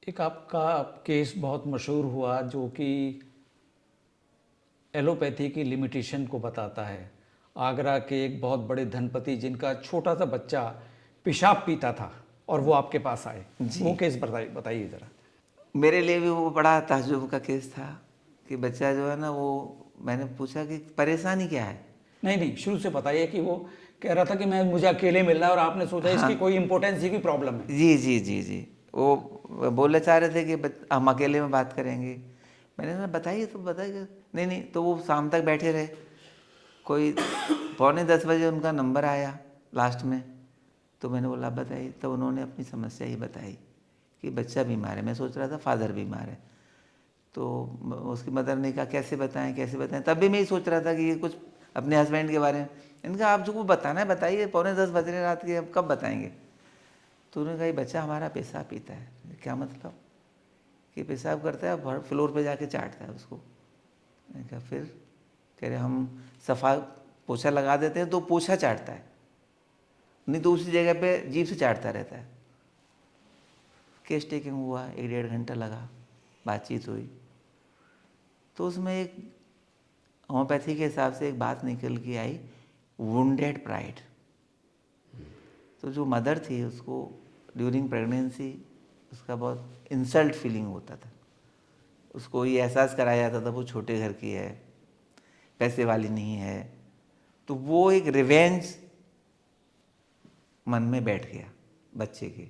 एक आपका केस बहुत मशहूर हुआ जो कि एलोपैथी की लिमिटेशन को बताता है। आगरा के एक बहुत बड़े धनपति जिनका छोटा सा बच्चा पेशाब पीता था और वो आपके पास आए, वो जी। केस बताइए ज़रा। मेरे लिए भी वो बड़ा ताज्जुब का केस था कि बच्चा जो है ना, वो मैंने पूछा कि परेशानी क्या है। नहीं नहीं, शुरू से बताइए कि वो कह रहा था कि मुझे अकेले मिलना है और आपने सोचा हाँ। इसकी कोई इम्पोर्टेंसी की प्रॉब्लम है। जी जी जी जी। वो बोलना चाह रहे थे कि हम अकेले में बात करेंगे। मैंने कहा बताइए, तो बताइए। नहीं नहीं, तो वो शाम तक बैठे रहे। कोई 9:45 उनका नंबर आया लास्ट में। तो मैंने बोला बताइए। तो उन्होंने अपनी समस्या ही बताई कि बच्चा बीमार है। मैं सोच रहा था फादर बीमार है। तो उसकी मदर ने कहा कैसे बताएं कैसे बताएं। तब भी मैं ही सोच रहा था कि ये कुछ अपने हस्बैंड के बारे में। इनका आप जो बताना है बताइए, 9:45 बज रहे रात के, अब कब बताएंगे। तो उन्होंने कहा बच्चा हमारा पेशाब पीता है। क्या मतलब कि पेशाब करता है और फ्लोर पे जाके चाटता है उसको। मैंने कहा फिर। कह रहे हम सफा पोछा लगा देते हैं तो पोछा चाटता है, नहीं तो उसी जगह पे जीभ से चाटता रहता है। केस टेकिंग हुआ, 1-1.5 घंटा लगा, बातचीत हुई। तो उसमें एक होम्योपैथी के हिसाब से एक बात निकल के आई, वुंडेड प्राइड। तो जो मदर थी उसको ड्यूरिंग प्रेगनेंसी उसका बहुत इंसल्ट फीलिंग होता था। उसको ये एहसास कराया जाता था वो छोटे घर की है, पैसे वाली नहीं है। तो वो एक रिवेंज मन में बैठ गया बच्चे के।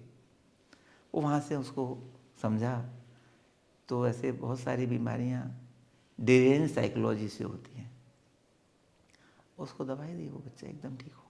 वो वहाँ से उसको समझा। तो ऐसे बहुत सारी बीमारियाँ डिरेंज साइकोलॉजी से होती हैं। उसको दवाई दी, वो बच्चा एकदम ठीक हो